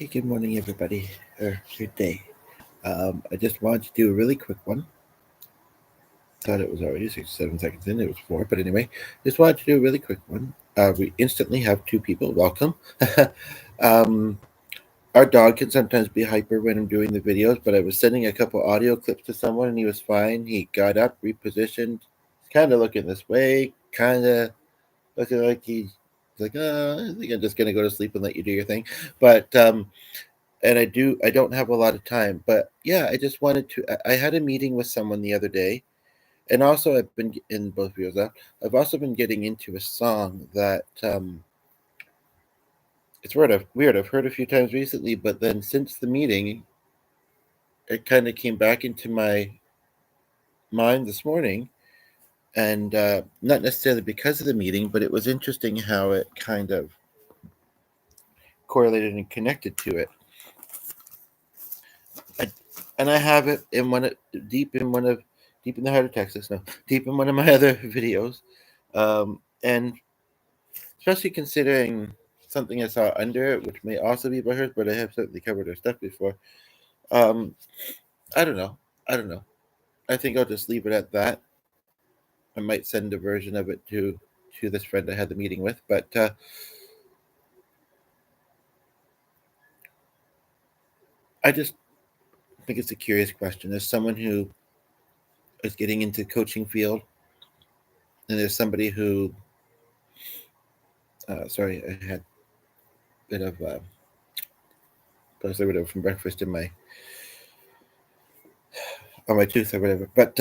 Okay, good morning, everybody, or good day. I just wanted to do a really quick one. Thought it was already 67 seconds in, it was 4, but anyway, just wanted to do a really quick one. We instantly have two people. Welcome. um, our dog can sometimes be hyper when I'm doing the videos, but I was sending a couple audio clips to someone and he was fine. He got up, repositioned, kind of looking this way, kind of looking like he's like, I think I'm just gonna go to sleep and let you do your thing. But and I don't have a lot of time, but yeah, I just wanted to. I had a meeting with someone the other day, and also I've been in both videos. I've also been getting into a song that it's weird. I've heard a few times recently, but then since the meeting, it kind of came back into my mind this morning, and not necessarily because of the meeting, but it was interesting how it kind of correlated and connected to it. I, and I have it in deep in one of deep in the heart of Texas. No, deep in one of my other videos, and especially considering something I saw under it, which may also be by hers, but I have certainly covered her stuff before. Um, I don't know. I don't know. I think I'll just leave it at that. I might send a version of it to this friend I had the meeting with, but I just think it's a curious question. As someone who is getting into coaching field, and there's somebody who, sorry, I had a bit of preservative from breakfast in my on my tooth or whatever. But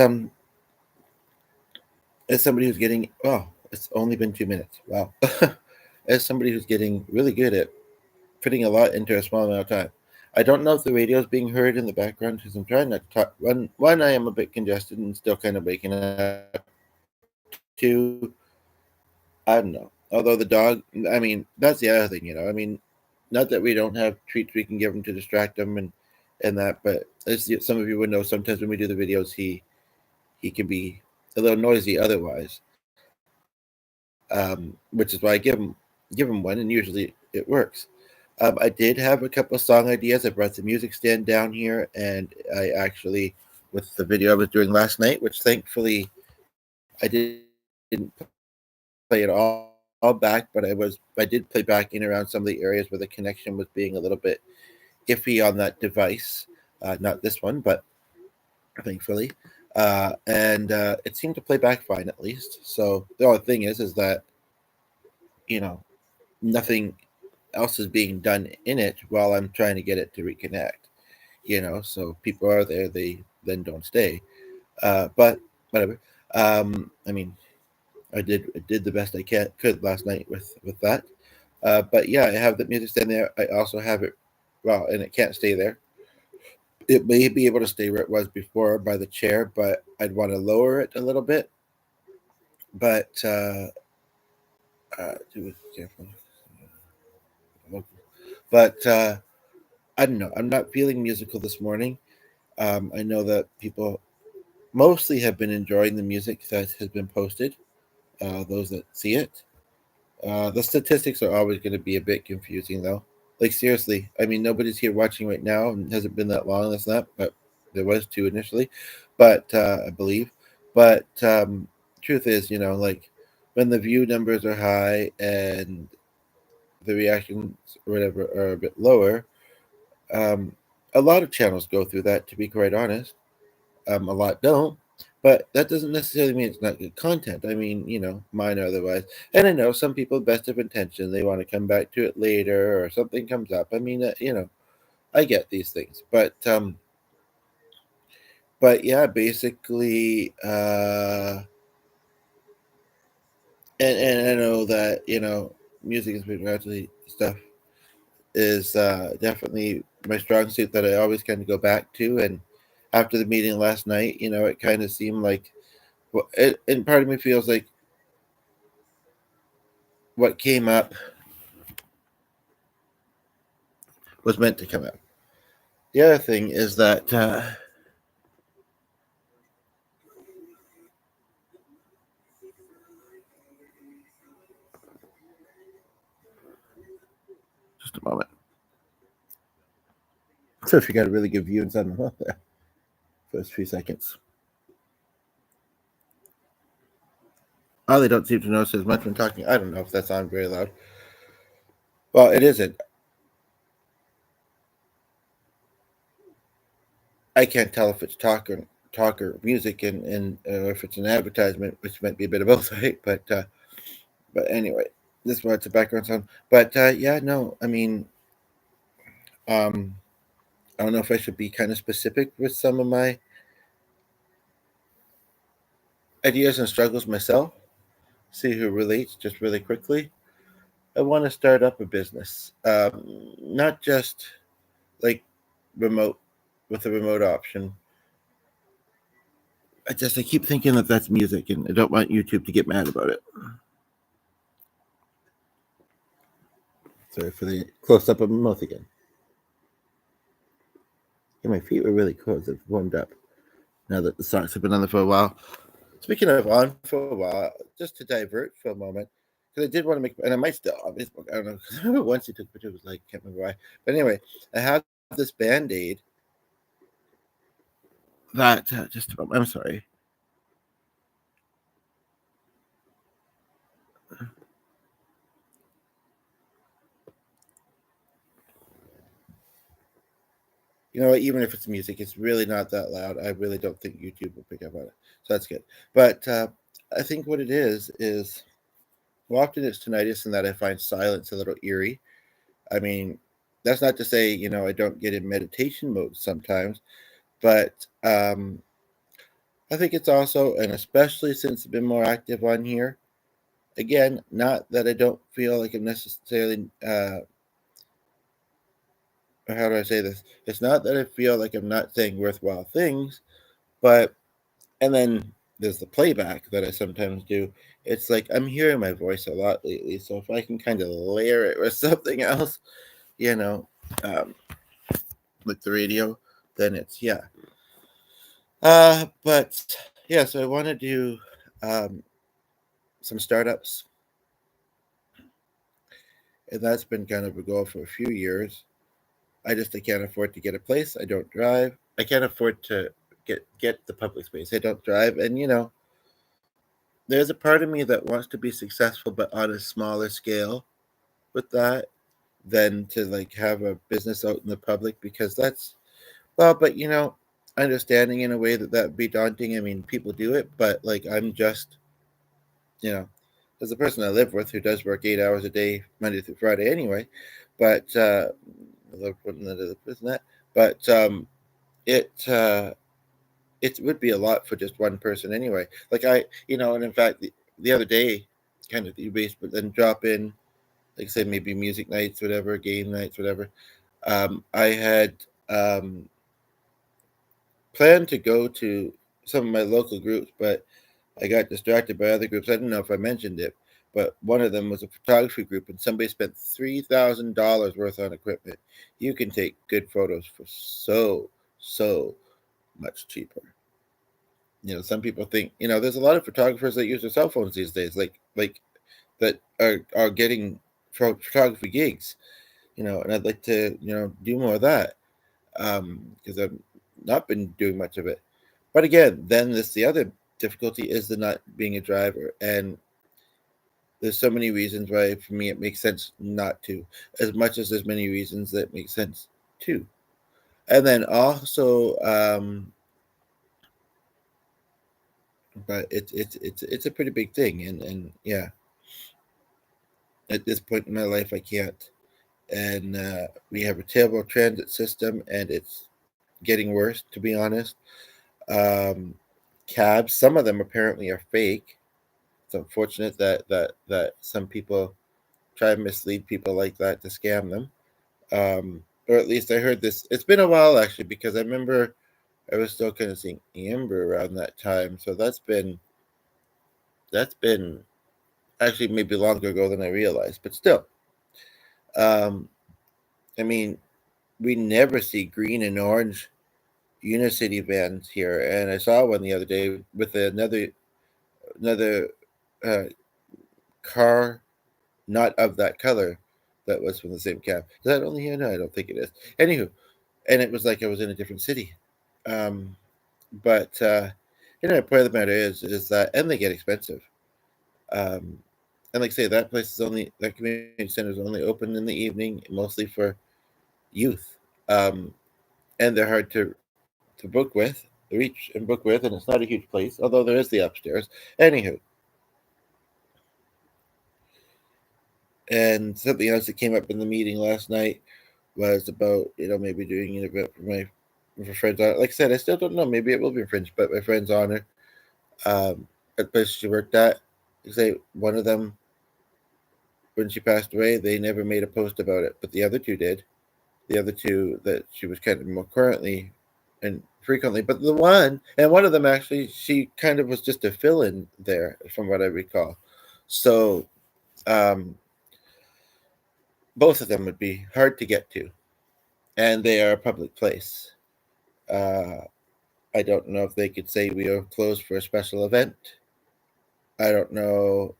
as somebody who's getting it's only been 2 minutes. Wow. As somebody who's getting really good at putting a lot into a small amount of time. I don't know if the radio is being heard in the background because I'm trying not to talk. One, I am a bit congested and still kind of waking up. Two, I don't know. Although the dog, I mean, that's the other thing, I mean, not that we don't have treats we can give him to distract him and that, but as some of you would know, sometimes when we do the videos, he can be a little noisy otherwise, which is why I give him one, and usually it works. I did have a couple of song ideas. I brought the music stand down here, and I actually, with the video I was doing last night, which thankfully I didn't play it all back, but I did play back in around some of the areas where the connection was being a little bit iffy on that device. Not this one, but thankfully. And it seemed to play back fine at least. So the only thing is that you know nothing else is being done in it while I'm trying to get it to reconnect. So people are there, they then don't stay. But whatever. I mean, I did the best I could last night with that. But yeah, I have the music stand there. I also have it and it can't stay there. It may be able to stay where it was before by the chair, but I'd want to lower it a little bit. But do it careful. But I don't know. I'm not feeling musical this morning. I know that people mostly have been enjoying the music that has been posted. Those that see it, the statistics are always going to be a bit confusing, though. Like seriously, I mean, nobody's here watching right now, and hasn't been that long. That's not, but there was two initially, but I believe. But truth is, like when the view numbers are high and the reactions or whatever are a bit lower, um, a lot of channels go through that. To be quite honest, a lot don't. But that doesn't necessarily mean it's not good content. I mean, mine or otherwise. And I know some people, best of intention, they want to come back to it later or something comes up. I mean, I get these things, but yeah, basically, and I know that music and spirituality stuff is definitely my strong suit that I always kind of go back to. And after the meeting last night, it kind of seemed like, and part of me feels like what came up was meant to come up. The other thing is that just a moment. So if you got a really good view inside the hall there, first few seconds. Oh, they don't seem to notice as much when talking. I don't know if that's on very loud. Well, it isn't. I can't tell if it's talk or music, and if it's an advertisement, which might be a bit of both, right? But anyway, this is why it's a background sound. But yeah, no, I mean, um, I don't know if I should be kind of specific with some of my ideas and struggles myself. See who relates just really quickly. I want to start up a business, not just like remote with a remote option. I keep thinking that that's music, and I don't want YouTube to get mad about it. Sorry for the close up of my mouth again. Yeah, my feet were really cold. They've warmed up now that the socks have been on there for a while. Speaking of on for a while, just to divert for a moment, because I did want to make, and I might still on Facebook. I don't know. Because I remember once you took pictures, like can't remember why. But anyway, I have this band aid that just. I'm sorry. You know, even if it's music, it's really not that loud. I really don't think YouTube will pick up on it, so that's good. But I think what it is well, often it's tinnitus, and that I find silence a little eerie. I mean, that's not to say I don't get in meditation mode sometimes, but I think it's also, and especially since I've been more active on here. Again, not that I don't feel like I'm necessarily. How do I say this? It's not that I feel like I'm not saying worthwhile things, but and then there's the playback that I sometimes do. It's like I'm hearing my voice a lot lately, so if I can kind of layer it with something else, you know, um, like the radio, then it's yeah. But yeah, so I want to do um, some startups, and that's been kind of a goal for a few years. I can't afford to get a place. I don't drive. I can't afford to get the public space. I don't drive, and there's a part of me that wants to be successful, but on a smaller scale with that than to like have a business out in the public because that's well, but understanding in a way that would be daunting. I mean, people do it, but like I'm just you know, there's a person I live with who does work 8 hours a day, Monday through Friday anyway. But I love putting that other person that. But it it would be a lot for just one person anyway. Like and in fact, the other day, kind of based, but then drop in, like I said, maybe music nights, whatever, game nights, whatever. I had um, planned to go to some of my local groups, but I got distracted by other groups. I don't know if I mentioned it, but one of them was a photography group, and somebody spent $3,000 worth on equipment. You can take good photos for so much cheaper. Some people think there's a lot of photographers that use their cell phones these days, like that are getting photography gigs. And I'd like to do more of that because I've not been doing much of it. But again, then this the other difficulty is the not being a driver, and there's so many reasons why for me it makes sense not to, as much as there's many reasons that make sense to. And then also, but it's a pretty big thing, and yeah, at this point in my life I can't. And we have a terrible transit system, and it's getting worse, to be honest. Um, Cabs, some of them apparently are fake. It's unfortunate that some people try and mislead people like that to scam them. Or at least I heard this. It's been a while actually because I remember I was still kind of seeing Amber around that time. So that's been actually maybe longer ago than I realized. But still, um, I mean, we never see green and orange Unicity vans here, and I saw one the other day with another uh, car not of that color that was from the same cab. Is that only here? No, I don't think it is. Anywho, and it was like I was in a different city. Um, but the point of the matter is that, and they get expensive. Um, and like I say, that community center is only open in the evening, mostly for youth, um, and they're hard to reach and book with, and it's not a huge place, although there is the upstairs. Anywho, and something else that came up in the meeting last night was about maybe doing an event for friends honor. Like I said, I still don't know. Maybe it will be fringe, but my friend's honor, at the place she worked at. Say one of them, when she passed away, they never made a post about it, but the other two did. The other two that she was kind of more currently and frequently, but one of them actually, she kind of was just a fill-in there, from what I recall. So um, both of them would be hard to get to, and they are a public place. Uh, I don't know if they could say we are closed for a special event. I don't know.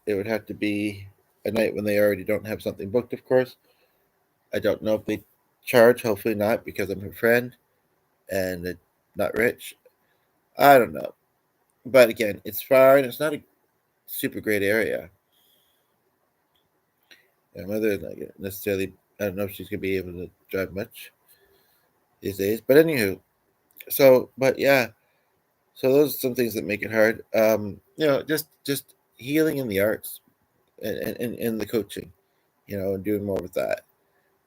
It would have to be a night when they already don't have something booked, of course. I don't know if they charge. Hopefully not, because I'm her friend and not rich. I don't know. But again, it's far and it's not a super great area. My mother not necessarily. I don't know if she's gonna be able to drive much these days. But anywho, but yeah, so those are some things that make it hard. Just healing in the arts and the coaching, and doing more with that.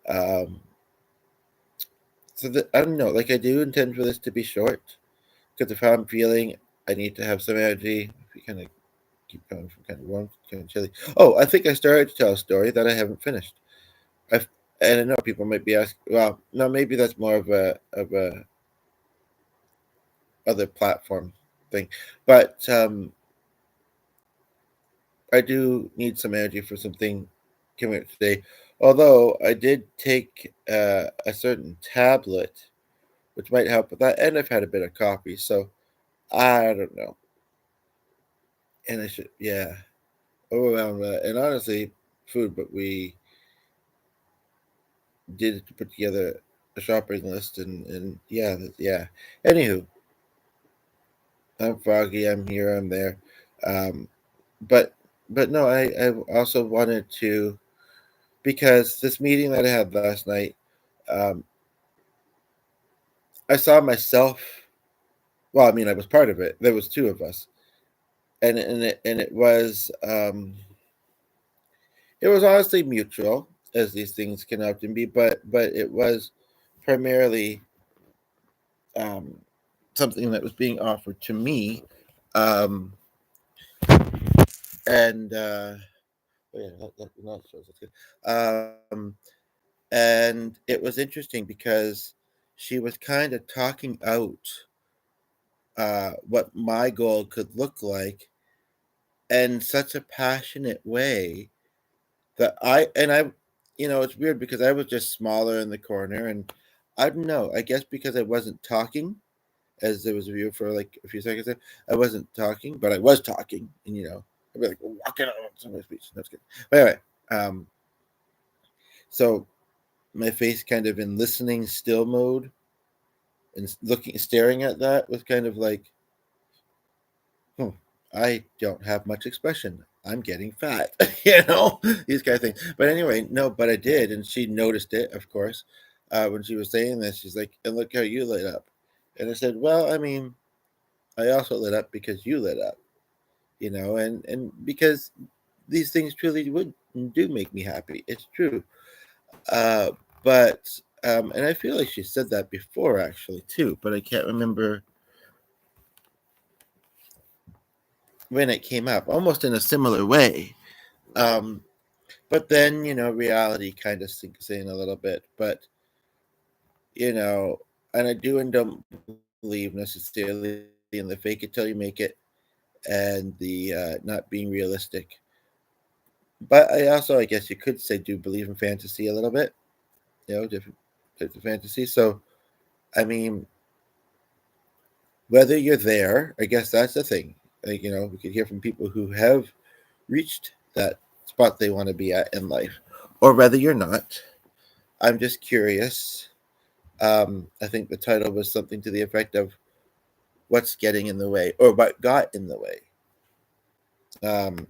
Um, so that I don't know. Like I do intend for this to be short, because if I'm feeling I need to have some energy, if you kind of keep going from kind of warm to kind of chilly. Oh, I think I started to tell a story that I haven't finished. I've, and I know people might be asking. Well, no, maybe that's more of a other platform thing, but I do need some energy for something coming up today. Although I did take a certain tablet, which might help with that, and I've had a bit of coffee, so I don't know. And I should, yeah, overwhelmed with that. And honestly, food. But we did put together a shopping list, and yeah. Anywho, I'm foggy. I'm here. I'm there. Um, but no, I also wanted to, because this meeting that I had last night, um, I saw myself. Well, I mean, I was part of it. There was two of us, and it was honestly mutual, as these things can often be, but it was primarily um, something that was being offered to me, um, and oh yeah, that shows that's good. And it was interesting because she was kind of talking out what my goal could look like in such a passionate way that it's weird because I was just smaller in the corner, and I don't know, I guess because I wasn't talking, as there was a view for like a few seconds there, I wasn't talking, but I was talking, and I'd be like walking on somebody's speech. That's good. But anyway, um, so my face kind of in listening still mode and staring at that was kind of like, hmm, I don't have much expression. I'm getting fat, these kind of things. But anyway, no, but I did, and she noticed it, of course, when she was saying this. She's like, "And look how you lit up," and I said, "Well, I mean, I also lit up because you lit up, and because these things truly would do make me happy. It's true, uh, but and I feel like she said that before actually too, but I can't remember when it came up, almost in a similar way. Um, but then reality kind of sinks in a little bit. But you know, and I do and don't believe necessarily in the fake it till you make it and the not being realistic. But I also, I guess you could say, do believe in fantasy a little bit. Different types of fantasy. So I mean, whether you're there, I guess that's the thing. Like we could hear from people who have reached that spot they want to be at in life, or whether you're not. I'm just curious. I think the title was something to the effect of "What's Getting in the Way" or "What Got in the Way." Um,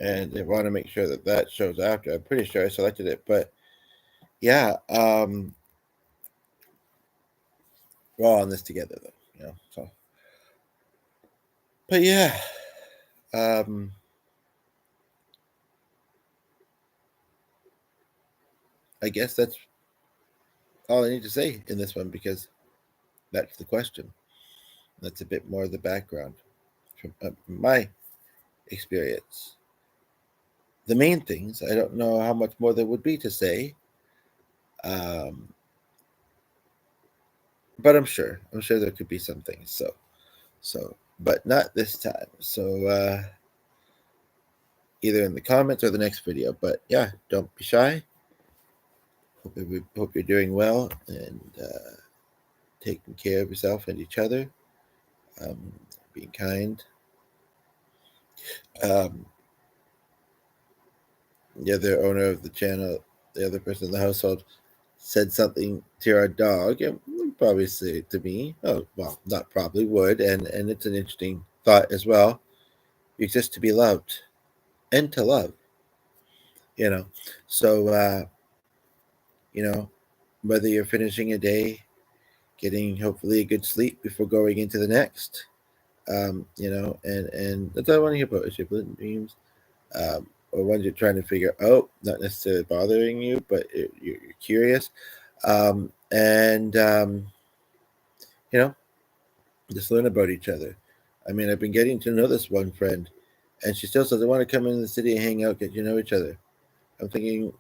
and I want to make sure that that shows after. I'm pretty sure I selected it, but yeah, we're all on this together, though. So, but yeah, um, I guess that's all I need to say in this one because that's the question. That's a bit more of the background from my experience. The main things, I don't know how much more there would be to say, um, but I'm sure there could be some things. But not this time. So either in the comments or the next video. But yeah, don't be shy. Hope you're doing well and taking care of yourself and each other. Um, being kind. Um, the other owner of the channel, the other person in the household, said something to our dog, and would probably say it to me. Oh, well, not probably would, and it's an interesting thought as well. You exist to be loved and to love, you know. So, you know, whether you're finishing a day, getting hopefully a good sleep before going into the next, and that's all I want to hear about is your dreams, or ones you're trying to figure out, not necessarily bothering you, but you're curious, and you know, just learn about each other. I mean, I've been getting to know this one friend, and she still says, "I want to come in the city and hang out, get to know each other." I'm thinking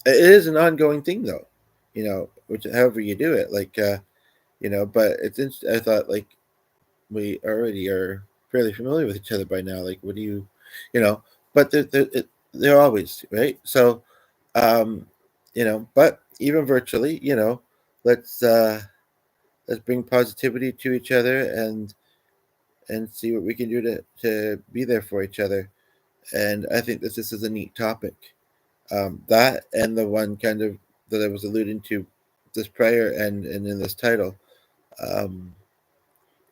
it is an ongoing thing, though, which however you do it, but it's interesting. I thought like we already are fairly familiar with each other by now. Like, what do you, you know? But they're always right. So, um, but even virtually, let's uh, let's bring positivity to each other and see what we can do to be there for each other. And I think this is a neat topic. That and the one kind of that I was alluding to this prior and in this title. Um,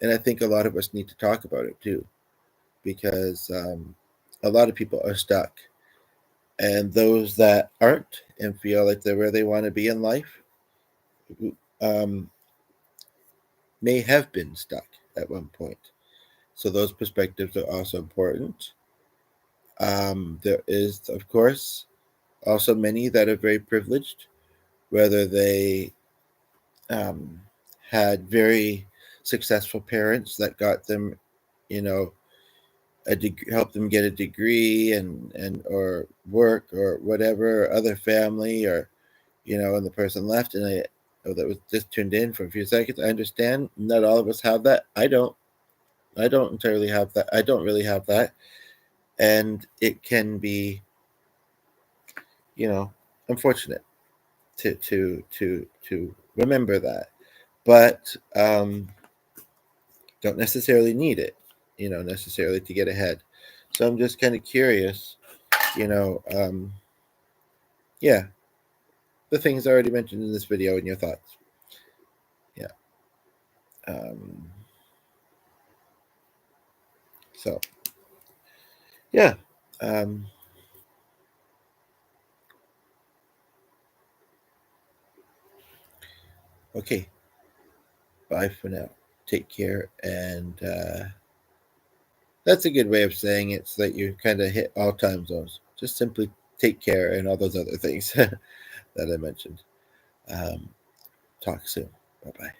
and I think a lot of us need to talk about it too, because a lot of people are stuck. And those that aren't and feel like they're where they want to be in life um, may have been stuck at one point. So those perspectives are also important. There is, of course, also many that are very privileged, whether they um, had very successful parents that got them, you know, help them get a degree and or work or whatever, or other family, or and the person left, and that was just tuned in for a few seconds. I understand not all of us have that. I don't entirely have that. I don't really have that, and it can be unfortunate to remember that, but don't necessarily need it, necessarily to get ahead. So I'm just kind of curious, you know, um, yeah, the things I already mentioned in this video and your thoughts. Yeah. Um, so, yeah. Um, okay. Bye for now. Take care. And that's a good way of saying it so that you kind of hit all time zones. Just simply take care and all those other things that I mentioned. Um, talk soon. Bye bye.